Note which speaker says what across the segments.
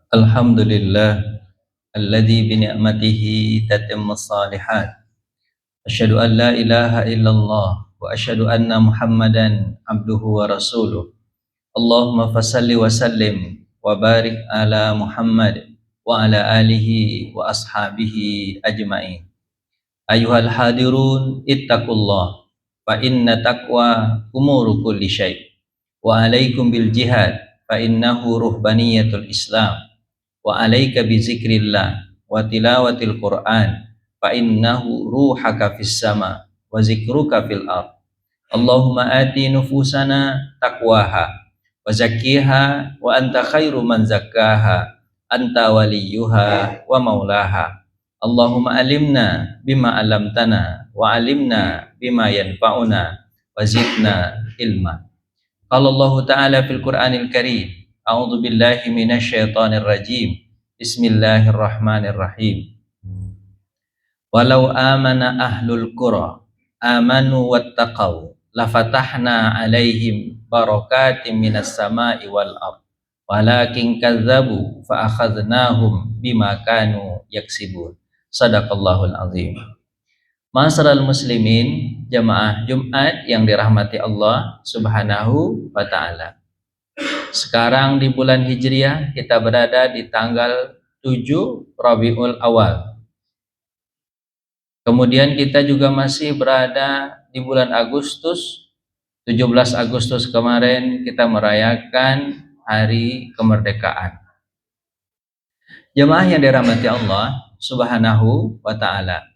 Speaker 1: Alhamdulillah alladzi bi ni'matihi tatimmus shalihat. Asyhadu an la ilaha illallah wa asyhadu anna Muhammadan abduhu wa rasuluh. Allahumma fassalli wa sallim wa barik ala Muhammad wa ala alihi wa ashabihi ajmain. Ayuhal hadirun ittaqullah fa inna taqwa umuru kulli syai'. Wa alaikum bil jihad fa innahu ruhbaniyatul Islam. Wa alaika bi zikrillah wa tilawatil Qur'an fa innahu ruhaka fis sama wa zikruka fil ard. Allahumma ati nufusana taqwaha wa zakkiha wa anta khairu man zakkaha anta waliyuha wa maulaha. Allahumma alimna bima alamtana wa alimna bima yanfa'una wa zidna ilma. Qala Allah Ta'ala fil Qur'anil Karim, a'udzu billahi minasy syaithanir rajim. Bismillahirrahmanirrahim. Walau amana ahlul qura amanu wattaqau lafatahna alaihim barakatim minas sama'i wal ard walakin kadzabu fa akhadnahum bima kanu yaksibun. Sadaqallahul azim. Ma'asyiral muslimin, jamaah Jumat yang dirahmati Allah Subhanahu wa taala. Sekarang di bulan Hijriah kita berada di tanggal 7 Rabiul Awal. Kemudian kita juga masih berada di bulan Agustus. 17 Agustus kemarin kita merayakan hari kemerdekaan. Jemaah yang dirahmati Allah Subhanahu wa taala.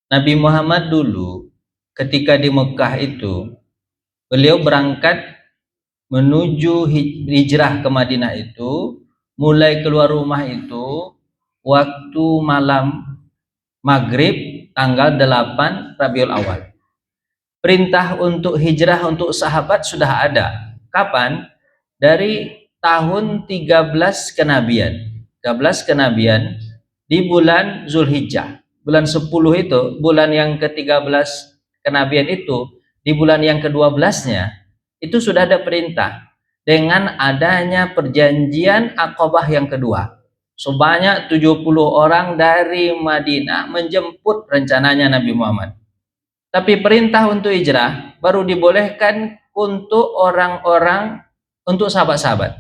Speaker 1: Nabi Muhammad dulu ketika di Mekah itu, beliau berangkat menuju hijrah ke Madinah itu, mulai keluar rumah itu waktu malam maghrib tanggal 8 Rabiul Awal. Perintah untuk hijrah untuk sahabat sudah ada. Kapan? Dari tahun 13 kenabian. 13 kenabian di bulan Zulhijjah. Bulan 10 itu, bulan yang ke-13 kenabian itu, di bulan yang ke-12-nya, itu sudah ada perintah dengan adanya perjanjian Aqabah yang kedua. Sebanyak 70 orang dari Madinah menjemput rencananya Nabi Muhammad. Tapi perintah untuk hijrah baru dibolehkan untuk orang-orang, untuk sahabat-sahabat.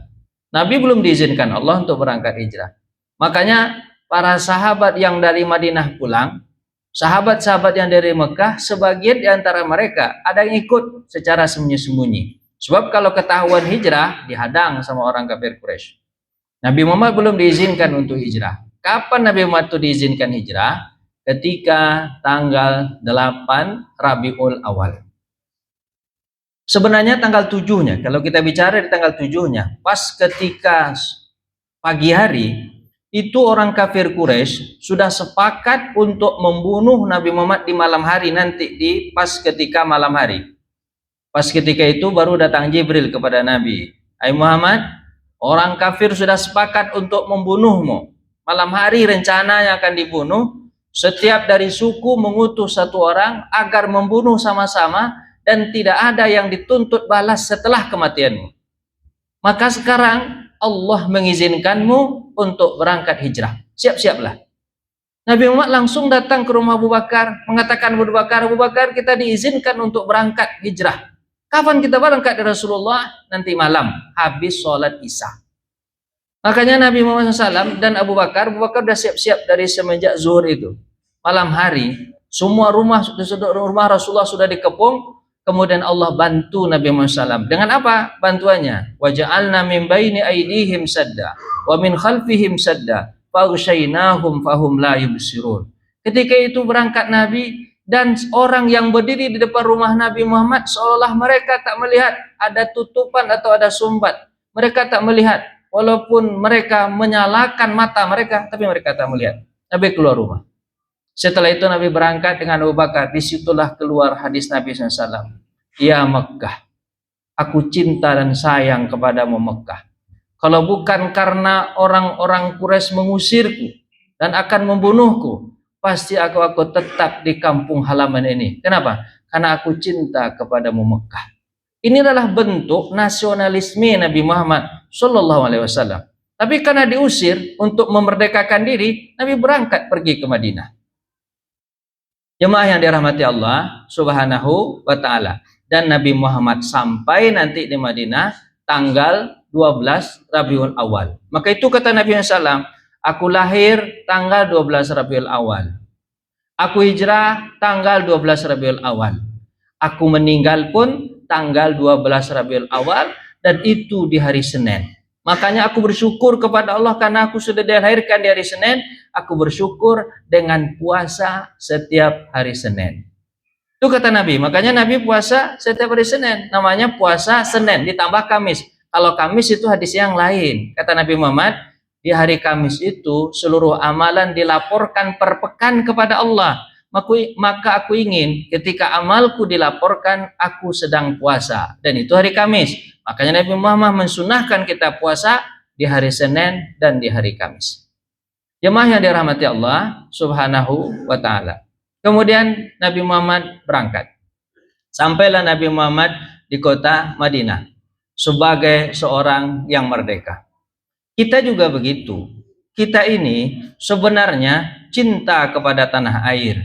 Speaker 1: Nabi belum diizinkan Allah untuk berangkat hijrah. Makanya para sahabat yang dari Madinah pulang, sahabat-sahabat yang dari Mekah, sebagian di antara mereka ada yang ikut secara sembunyi-sembunyi. Sebab kalau ketahuan hijrah, dihadang sama orang kafir Quraisy. Nabi Muhammad belum diizinkan untuk hijrah. Kapan Nabi Muhammad itu diizinkan hijrah? Ketika tanggal 8 Rabiul Awal. Sebenarnya tanggal 7-nya, kalau kita bicara di tanggal 7-nya, pas ketika pagi hari, itu orang kafir Quraisy sudah sepakat untuk membunuh Nabi Muhammad di malam hari nanti, di pas ketika malam hari. Pas ketika itu baru datang Jibril kepada Nabi. Hai Muhammad, orang kafir sudah sepakat untuk membunuhmu. Malam hari rencananya akan dibunuh. Setiap dari suku mengutus satu orang agar membunuh sama-sama dan tidak ada yang dituntut balas setelah kematianmu. Maka sekarang Allah mengizinkanmu untuk berangkat hijrah. Siap-siaplah. Nabi Muhammad langsung datang ke rumah Abu Bakar, mengatakan Abu Bakar, kita diizinkan untuk berangkat hijrah. Kapan kita berangkat dari Rasulullah? Nanti malam, habis sholat Isya. Makanya Nabi Muhammad SAW dan Abu Bakar sudah siap-siap dari semenjak zuhur itu. Malam hari, semua rumah Rasulullah sudah dikepung. Kemudian Allah bantu Nabi Muhammad SAW. Dengan apa bantuannya? Waja'alna min baini aydihim sadda wa min khalfihim sadda faghshaynahum fahum la yubsirun. Ketika itu berangkat Nabi dan orang yang berdiri di depan rumah Nabi Muhammad seolah mereka tak melihat ada tutupan atau ada sumbat. Mereka tak melihat, walaupun mereka menyalakan mata mereka, tapi mereka tak melihat. Nabi keluar rumah. Setelah itu Nabi berangkat dengan Abu Bakar. Disitulah keluar hadis Nabi SAW. Ya Mekah, aku cinta dan sayang kepadamu Mekah. Kalau bukan karena orang-orang Quraisy mengusirku dan akan membunuhku, pasti aku tetap di kampung halaman ini. Kenapa? Karena aku cinta kepadamu Mekah. Ini adalah bentuk nasionalisme Nabi Muhammad SAW. Tapi karena diusir untuk memerdekakan diri, Nabi berangkat pergi ke Madinah. Jemaah yang dirahmati Allah Subhanahu wa taala. Dan Nabi Muhammad sampai nanti di Madinah tanggal 12 Rabiul Awal. Maka itu kata Nabi SAW, aku lahir tanggal 12 Rabiul Awal. Aku hijrah tanggal 12 Rabiul Awal. Aku meninggal pun tanggal 12 Rabiul Awal, dan itu di hari Senin. Makanya aku bersyukur kepada Allah karena aku sudah dilahirkan di hari Senin. Aku bersyukur dengan puasa setiap hari Senin. Itu kata Nabi. Makanya Nabi puasa setiap hari Senin. Namanya puasa Senin ditambah Kamis. Kalau Kamis itu hadis yang lain. Kata Nabi Muhammad, di hari Kamis itu seluruh amalan dilaporkan per pekan kepada Allah. Maka aku ingin ketika amalku dilaporkan, aku sedang puasa. Dan itu hari Kamis. Makanya Nabi Muhammad mensunahkan kita puasa di hari Senin dan di hari Kamis. Jemaah yang dirahmati Allah Subhanahu wa ta'ala. Kemudian Nabi Muhammad berangkat. Sampailah Nabi Muhammad di kota Madinah sebagai seorang yang merdeka. Kita juga begitu. Kita ini sebenarnya cinta kepada tanah air.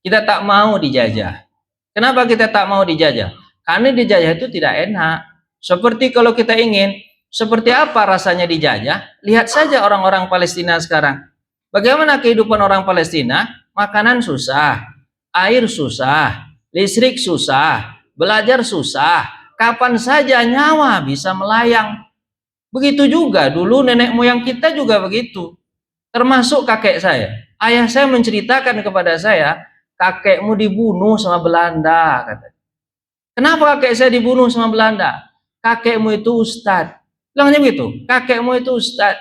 Speaker 1: Kita tak mau dijajah. Kenapa kita tak mau dijajah? Karena dijajah itu tidak enak. Seperti kalau kita ingin, seperti apa rasanya dijajah? Lihat saja orang-orang Palestina sekarang. Bagaimana kehidupan orang Palestina? Makanan susah, air susah, listrik susah, belajar susah. Kapan saja nyawa bisa melayang. Begitu juga dulu nenek moyang kita juga begitu. Termasuk kakek saya. Ayah saya menceritakan kepada saya, kakekmu dibunuh sama Belanda, katanya. Kenapa kakek saya dibunuh sama Belanda? Kakekmu itu ustadz. Bilangnya begitu, kakekmu itu ustadz.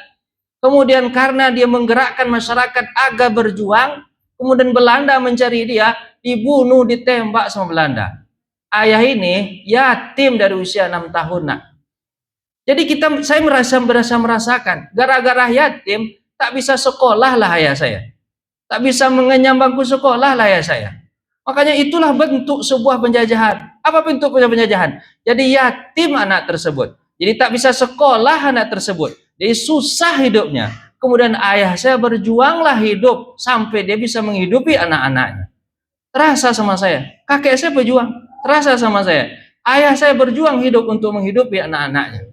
Speaker 1: Kemudian karena dia menggerakkan masyarakat agar berjuang, kemudian Belanda mencari dia, dibunuh, ditembak sama Belanda. Ayah ini yatim dari usia 6 tahun. Nak. Jadi saya merasakan, gara-gara yatim, tak bisa sekolah lah ayah saya. Tak bisa mengenyam bangku sekolah lah ayah saya. Makanya itulah bentuk sebuah penjajahan. Apa bentuk penjajahan? Jadi yatim anak tersebut. Jadi tak bisa sekolah anak tersebut. Jadi susah hidupnya. Kemudian ayah saya berjuanglah hidup sampai dia bisa menghidupi anak-anaknya. Terasa sama saya. Kakek saya berjuang. Terasa sama saya. Ayah saya berjuang hidup untuk menghidupi anak-anaknya.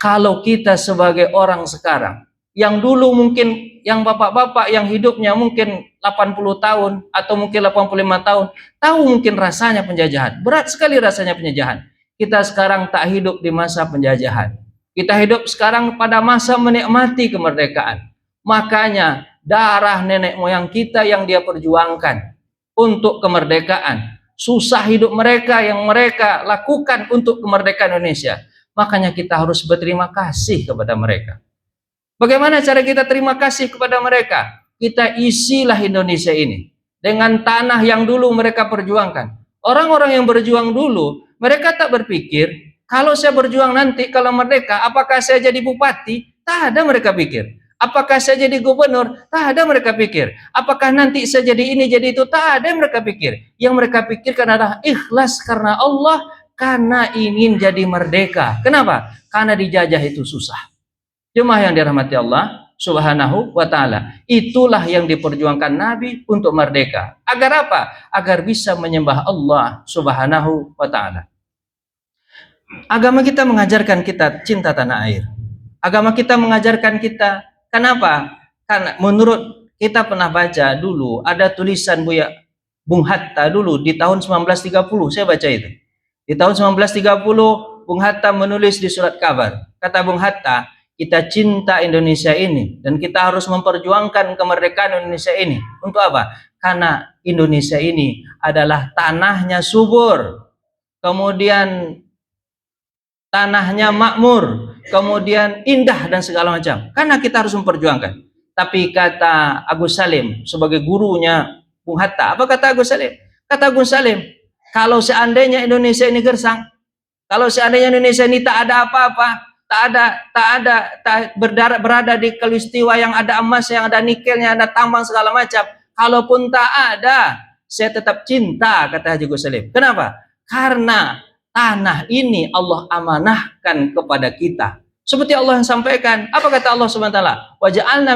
Speaker 1: Kalau kita sebagai orang sekarang, yang dulu mungkin yang bapak-bapak yang hidupnya mungkin 80 tahun atau mungkin 85 tahun, tahu mungkin rasanya penjajahan. Berat sekali rasanya penjajahan. Kita sekarang tak hidup di masa penjajahan. Kita hidup sekarang pada masa menikmati kemerdekaan. Makanya darah nenek moyang kita yang dia perjuangkan untuk kemerdekaan. Susah hidup mereka yang mereka lakukan untuk kemerdekaan Indonesia. Makanya kita harus berterima kasih kepada mereka. Bagaimana cara kita terima kasih kepada mereka? Kita isilah Indonesia ini dengan tanah yang dulu mereka perjuangkan. Orang-orang yang berjuang dulu, mereka tak berpikir, kalau saya berjuang nanti, kalau merdeka, apakah saya jadi bupati? Tak ada mereka pikir. Apakah saya jadi gubernur? Tak ada mereka pikir. Apakah nanti saya jadi ini, jadi itu? Tak ada mereka pikir. Yang mereka pikirkan adalah ikhlas karena Allah, karena ingin jadi merdeka. Kenapa? Karena dijajah itu susah. Jemaah yang dirahmati Allah Subhanahu wa ta'ala. Itulah yang diperjuangkan Nabi untuk merdeka. Agar apa? Agar bisa menyembah Allah Subhanahu wa ta'ala. Agama kita mengajarkan kita cinta tanah air. Agama kita mengajarkan kita, kenapa? Karena menurut kita pernah baca dulu, ada tulisan Bung Hatta dulu di tahun 1930, saya baca itu. Di tahun 1930, Bung Hatta menulis di surat kabar. Kata Bung Hatta, kita cinta Indonesia ini dan kita harus memperjuangkan kemerdekaan Indonesia ini. Untuk apa? Karena Indonesia ini adalah tanahnya subur, kemudian tanahnya makmur, kemudian indah dan segala macam. Karena kita harus memperjuangkan. Tapi kata Agus Salim sebagai gurunya Bung Hatta, apa kata Agus Salim? Kata Agus Salim, kalau seandainya Indonesia ini gersang, kalau seandainya Indonesia ini tak ada apa-apa, tak berada di khalistiwa yang ada emas, yang ada nikelnya, ada tambang segala macam. Kalaupun tak ada, saya tetap cinta, kata Haji Gus Salim. Kenapa? Karena tanah ini Allah amanahkan kepada kita Seperti Allah yang sampaikan, apa kata Allah Subhanahu wa taala? Wa ja'alna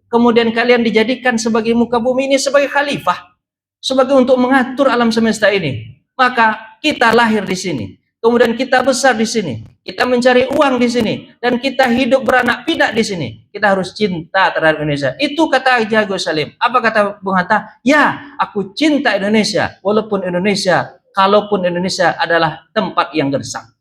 Speaker 1: kemudian kalian dijadikan sebagai muka bumi ini sebagai khalifah, sebagai untuk mengatur alam semesta ini. Maka kita lahir di sini, kemudian kita besar di sini, kita mencari uang di sini, dan kita hidup beranak pinak di sini. Kita harus cinta terhadap Indonesia. Itu kata Haji Agus Salim. Apa kata Bung Hatta? Ya, aku cinta Indonesia, walaupun Indonesia, kalaupun Indonesia adalah tempat yang gersang.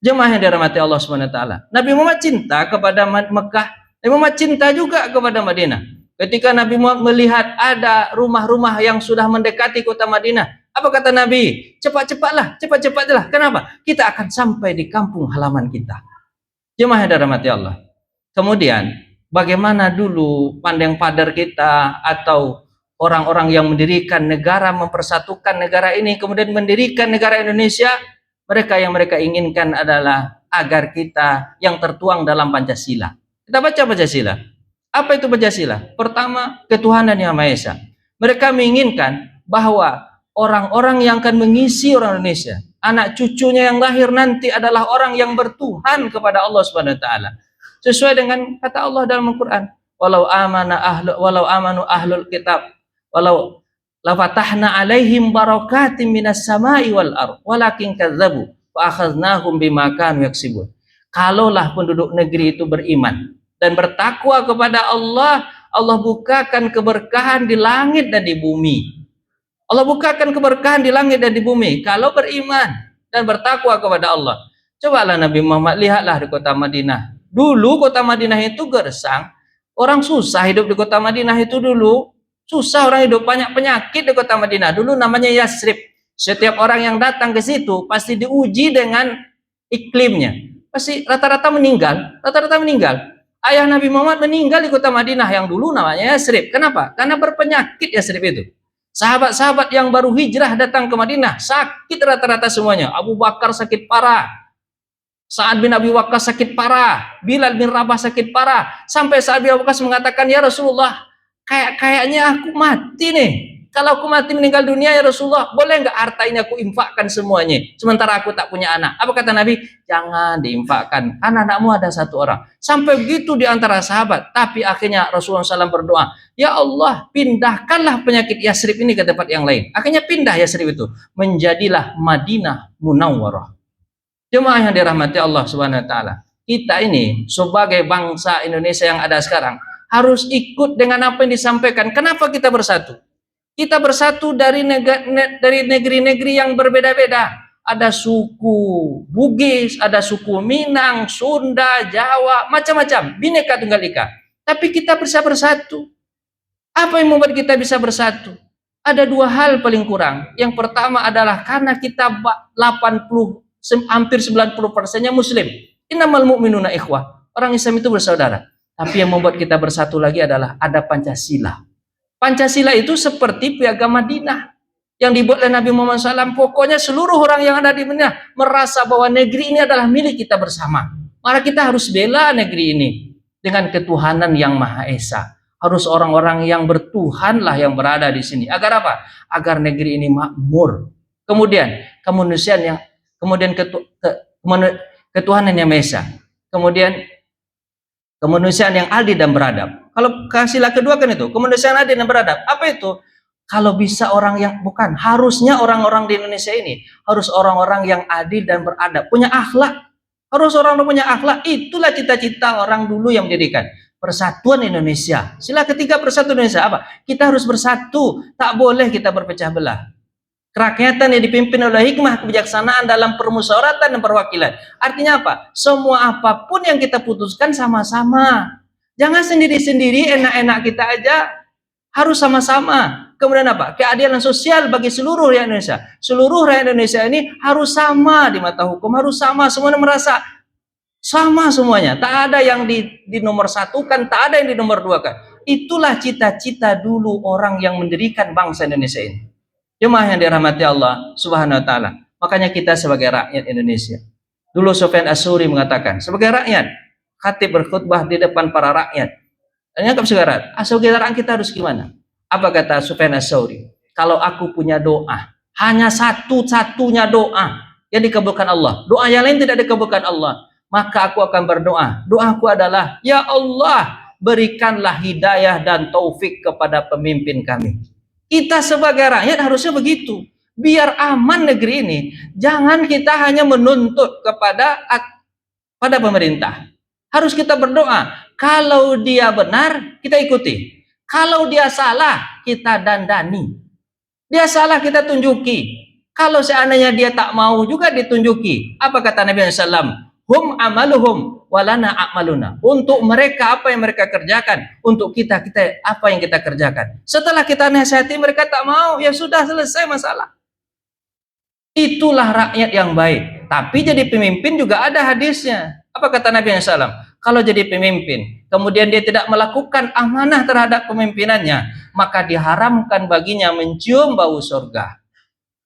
Speaker 1: Jemaah yang dirahmati Allah Subhanahu wa taala. Nabi Muhammad cinta kepada Mekah, Nabi Muhammad cinta juga kepada Madinah. Ketika Nabi Muhammad melihat ada rumah-rumah yang sudah mendekati kota Madinah, apa kata Nabi? Cepat-cepatlah. Kenapa? Kita akan sampai di kampung halaman kita. Jemaah yang dirahmati Allah. Kemudian, bagaimana dulu pandang padar kita atau orang-orang yang mendirikan negara, mempersatukan negara ini, kemudian mendirikan negara Indonesia, mereka inginkan adalah agar kita yang tertuang dalam Pancasila. Kita baca Pancasila. Apa itu Pancasila? Pertama, ketuhanan yang Maha Esa. Mereka menginginkan bahwa orang-orang yang akan mengisi orang Indonesia, anak cucunya yang lahir nanti adalah orang yang bertuhan kepada Allah Subhanahu wa taala. Sesuai dengan kata Allah dalam Al-Qur'an, walau amanu ahlul kitab, walau lafatahna alaihim barakatim minas samai wal ard walakin kadzabu fa akhadnahum bima kanu yaksibun. Kalaulah penduduk negeri itu beriman dan bertakwa kepada Allah, Allah bukakan keberkahan di langit dan di bumi. Allah bukakan keberkahan di langit dan di bumi kalau beriman dan bertakwa kepada Allah. Cobalah Nabi Muhammad, lihatlah di kota Madinah. Dulu kota Madinah itu gersang, orang susah hidup di kota Madinah itu dulu. Susah orang hidup, banyak penyakit di kota Madinah. Dulu namanya Yasrib. Setiap orang yang datang ke situ pasti diuji dengan iklimnya. Pasti rata-rata meninggal. Ayah Nabi Muhammad meninggal di kota Madinah yang dulu namanya Yasrib. Kenapa? Karena berpenyakit Yasrib itu. Sahabat-sahabat yang baru hijrah datang ke Madinah sakit rata-rata semuanya. Abu Bakar sakit parah, Sa'ad bin Abi Waqqas sakit parah, Bilal bin Rabah sakit parah, sampai Sa'ad bin Abi Waqqas mengatakan, ya Rasulullah, kayaknya aku mati nih. Kalau aku mati meninggal dunia ya Rasulullah, boleh nggak harta ini aku infakkan semuanya, sementara aku tak punya anak? Apa kata Nabi? Jangan diinfakkan, karena anakmu ada satu orang. Sampai begitu di antara sahabat, tapi akhirnya Rasulullah SAW berdoa, ya Allah, pindahkanlah penyakit Yasrib ini ke tempat yang lain. Akhirnya pindah Yasrib itu, menjadilah Madinah Munawwarah. Jemaah yang dirahmati Allah Subhanahu wa taala. Kita ini sebagai bangsa Indonesia yang ada sekarang harus ikut dengan apa yang disampaikan. Kenapa kita bersatu? Kita bersatu dari negeri-negeri yang berbeda-beda. Ada suku Bugis, ada suku Minang, Sunda, Jawa, macam-macam, Bhinneka Tunggal Ika. Tapi kita bisa bersatu. Apa yang membuat kita bisa bersatu? Ada dua hal paling kurang. Yang pertama adalah karena kita hampir 90%-nya Muslim. Innamal mu'minuna ikhwah. Orang Islam itu bersaudara. Tapi yang membuat kita bersatu lagi adalah ada Pancasila. Pancasila itu seperti piagam Madinah yang dibuat oleh Nabi Muhammad SAW. Pokoknya seluruh orang yang ada di Madinah merasa bahwa negeri ini adalah milik kita bersama. Maka kita harus bela negeri ini dengan ketuhanan yang Maha Esa. Harus orang-orang yang bertuhanlah yang berada di sini. Agar apa? Agar negeri ini makmur. Kemudian ketuhanan yang Maha Esa. Kemudian kemanusiaan yang adil dan beradab. Kalau sila kedua kan itu, kemanusiaan adil dan beradab. Apa itu? Kalau bisa harusnya orang-orang di Indonesia ini harus orang-orang yang adil dan beradab, punya akhlak. Harus orang-orang punya akhlak. Itulah cita-cita orang dulu yang mendirikan Persatuan Indonesia. Sila ketiga Persatuan Indonesia apa? Kita harus bersatu, tak boleh kita berpecah belah. Kerakyatan yang dipimpin oleh hikmah kebijaksanaan dalam permusyawaratan dan perwakilan. Artinya apa? Semua apapun yang kita putuskan sama-sama. Jangan sendiri-sendiri, enak-enak kita aja. Harus sama-sama. Kemudian apa? Keadilan sosial bagi seluruh rakyat Indonesia. Seluruh rakyat Indonesia ini harus sama di mata hukum. Harus sama. Semuanya merasa sama semuanya. Tak ada yang di nomor satukan, tak ada yang di nomor dua kan. Itulah cita-cita dulu orang yang mendirikan bangsa Indonesia ini. Jemaah yang dirahmati Allah Subhanahu wa taala. Makanya kita sebagai rakyat Indonesia. Dulu Sufyan As-Tsauri mengatakan, sebagai rakyat, khatib berkhutbah di depan para rakyat. Anggap sekarang, sebagai rakyat kita harus gimana? Apa kata Sufyan As-Tsauri? Kalau aku punya doa, hanya satu-satunya doa yang dikabulkan Allah. Doa yang lain tidak dikabulkan Allah. maka aku akan berdoa. Doaku adalah, ya Allah, berikanlah hidayah dan taufik kepada pemimpin kami. Kita sebagai rakyat harusnya begitu. Biar aman negeri ini, jangan kita hanya menuntut pada pemerintah. Harus kita berdoa. Kalau dia benar, kita ikuti. Kalau dia salah, kita dandani. Dia salah, kita tunjuki. Kalau seandainya dia tak mau juga ditunjuki. Apa kata Nabi SAW? Hum amaluhum walana a'maluna. Untuk mereka apa yang mereka kerjakan, untuk kita apa yang kita kerjakan. Setelah kita nasihati mereka tak mau, ya sudah, selesai masalah. Itulah rakyat yang baik. Tapi jadi pemimpin juga ada hadisnya. Apa kata Nabi SAW? Kalau jadi pemimpin, kemudian dia tidak melakukan amanah terhadap pemimpinannya, maka diharamkan baginya mencium bau surga.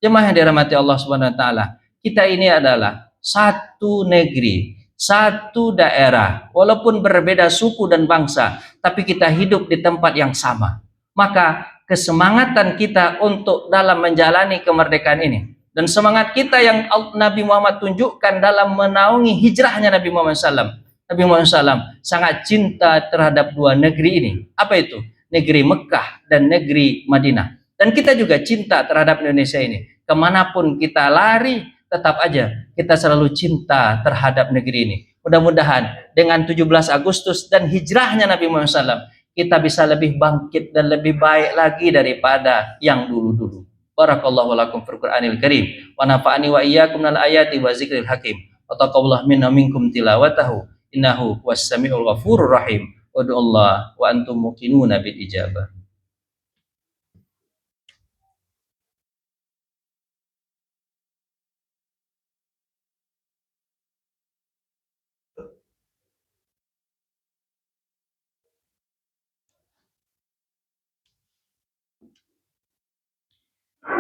Speaker 1: Jemaah yang dirahmati Allah Subhanahu wa taala, kita ini adalah satu negeri, satu daerah, walaupun berbeda suku dan bangsa, tapi kita hidup di tempat yang sama. Maka kesemangatan kita untuk dalam menjalani kemerdekaan ini, dan semangat kita yang Nabi Muhammad tunjukkan dalam menaungi hijrahnya Nabi Muhammad SAW. Nabi Muhammad SAW sangat cinta terhadap dua negeri ini. Apa itu? Negeri Mekah dan negeri Madinah. Dan kita juga cinta terhadap Indonesia ini. Kemanapun kita lari, tetap aja kita selalu cinta terhadap negeri ini. Mudah-mudahan dengan 17 Agustus dan hijrahnya Nabi Muhammad SAW, kita bisa lebih bangkit dan lebih baik lagi daripada yang dulu-dulu. Barakallahu lakum fil Qur'anil Karim wa nafa'ani wa iyyakum minal ayati wa zikril hakim. Wa taqabbalallahu minna minkum tilawatahu innahu huwas samiul ghafurur rahim. Wad'ullaha wa antum muqinuna bil ijabah.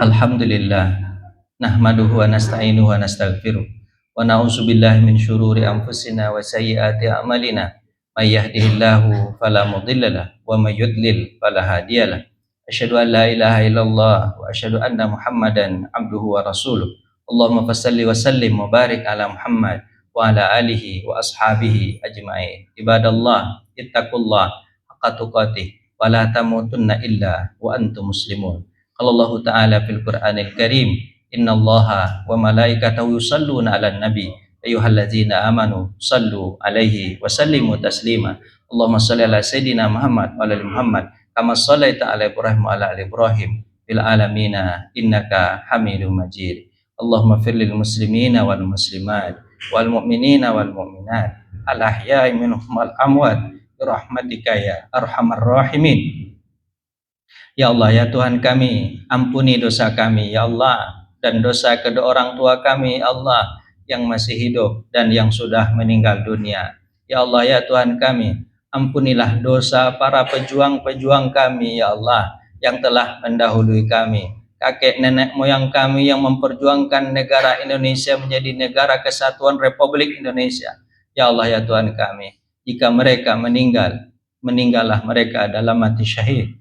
Speaker 1: Alhamdulillah, nahmaduhu wa nasta'inuhu wa nastaghfiruh wa na'udzu billahi min syururi anfusina wa sayyiati a'malina. May yahdihillahu fala mudhillalah wa may yudlil fala hadiyalah. Asyhadu an la ilaha illallah wa asyhadu anna Muhammadan abduhu wa rasuluh. Allahumma fassalli wa sallim wa barik ala Muhammad wa ala alihi wa ashabihi ajma'in. Ibadallah, ittaqullah haqqa tuqatih wa la tamutunna illa wa antum muslimun. Qala Allah Ta'ala fil Qur'anil Karim, innallaha wa malaikatahu yusalluna 'alan nabi ayyuhalladzina amanu sallu 'alaihi wa sallimu taslima. Allahumma shalli ala sayidina Muhammad wa ala ali Muhammad kama shallaita 'ala Ibrahim wa ala ali Ibrahim fil alamina innaka Hamidum Majid. Allahumma fir lil muslimina wal muslimat wal mu'minina wal mu'minat al ahya'i minhum wal amwat bi rahmatika ya arhamar rahimin. Ya Allah, ya Tuhan kami, ampuni dosa kami, ya Allah, dan dosa kedua orang tua kami, ya Allah, yang masih hidup dan yang sudah meninggal dunia. Ya Allah, ya Tuhan kami, ampunilah dosa para pejuang-pejuang kami, ya Allah, yang telah mendahului kami. Kakek nenek moyang kami yang memperjuangkan negara Indonesia menjadi negara kesatuan Republik Indonesia. Ya Allah, ya Tuhan kami, jika mereka meninggal, meninggallah mereka dalam mati syahid.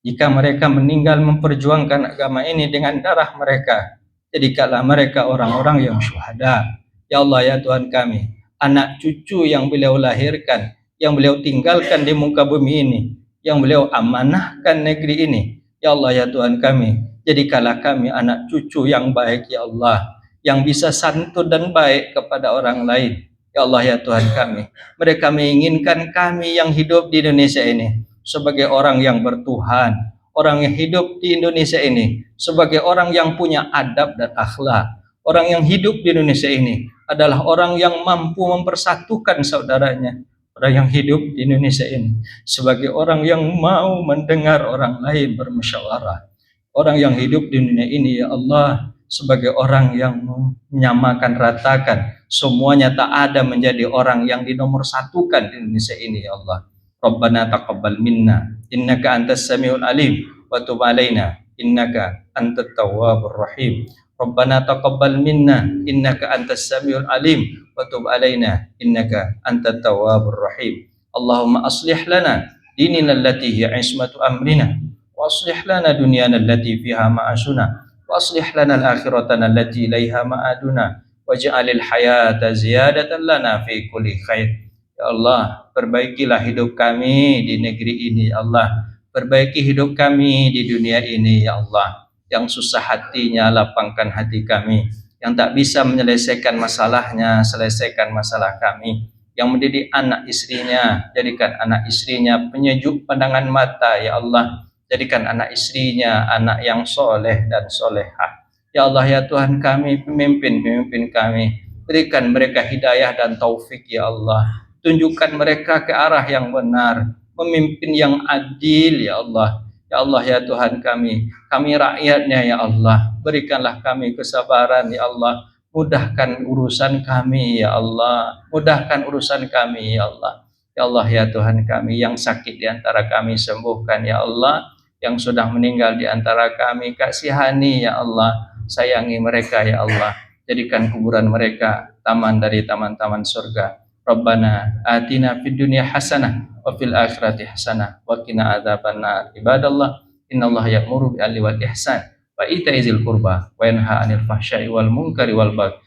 Speaker 1: Jika mereka meninggal memperjuangkan agama ini dengan darah mereka, jadikanlah mereka orang-orang yang syuhada. Ya Allah, ya Tuhan kami, anak cucu yang beliau lahirkan, yang beliau tinggalkan di muka bumi ini, yang beliau amanahkan negeri ini, ya Allah, ya Tuhan kami, jadikanlah kami anak cucu yang baik, ya Allah, yang bisa santun dan baik kepada orang lain. Ya Allah, ya Tuhan kami, mereka menginginkan kami yang hidup di Indonesia ini sebagai orang yang bertuhan, orang yang hidup di Indonesia ini sebagai orang yang punya adab dan akhlak. Orang yang hidup di Indonesia ini adalah orang yang mampu mempersatukan saudaranya. Orang yang hidup di Indonesia ini sebagai orang yang mau mendengar orang lain bermusyawarah. Orang yang hidup di dunia ini, ya Allah, sebagai orang yang menyamakan ratakan semuanya, tak ada menjadi orang yang dinomorsatukan di Indonesia ini, ya Allah. Rabbana taqabbal minna innaka antas samiul alim wa tub alaina innaka antat tawwabur rahim. Rabbana taqabbal minna innaka antas samiul alim wa tub alaina innaka antat tawwabur rahim. Allahumma aslih lana dinina allati hiya ismatu amrina wa aslih lana dunyana allati fiha ma'ashuna wa aslih lana al-akhiratana allati ilaiha ma'aduna waj'alil hayata ziyadatan lana fi kulli khair. Ya Allah, perbaikilah hidup kami di negeri ini, ya Allah. Perbaiki hidup kami di dunia ini, ya Allah. Yang susah hatinya, lapangkan hati kami. Yang tak bisa menyelesaikan masalahnya, selesaikan masalah kami. Yang mendidik anak istrinya, jadikan anak istrinya penyejuk pandangan mata, ya Allah. Jadikan anak istrinya anak yang soleh dan solehah. Ya Allah, ya Tuhan kami, pemimpin-pemimpin kami, berikan mereka hidayah dan taufik, ya Allah. Tunjukkan mereka ke arah yang benar, pemimpin yang adil, ya Allah. Ya Allah, ya Tuhan kami rakyatnya, ya Allah. Berikanlah kami kesabaran, ya Allah. Mudahkan urusan kami, ya Allah. Mudahkan urusan kami, ya Allah. Ya Allah, ya Tuhan kami, yang sakit di antara kami sembuhkan, ya Allah. Yang sudah meninggal di antara kami kasihani, ya Allah. Sayangi mereka, ya Allah. Jadikan kuburan mereka taman dari taman-taman surga. Rabbana atina fid dunya hasanah wa fil akhirati hasanah wa qina adzabannar. Ibadallah, innallaha ya'muru bil adli wal ihsan wa ita'i dzil qurba wa yanha 'anil fahsya'i wal munkari wal baghi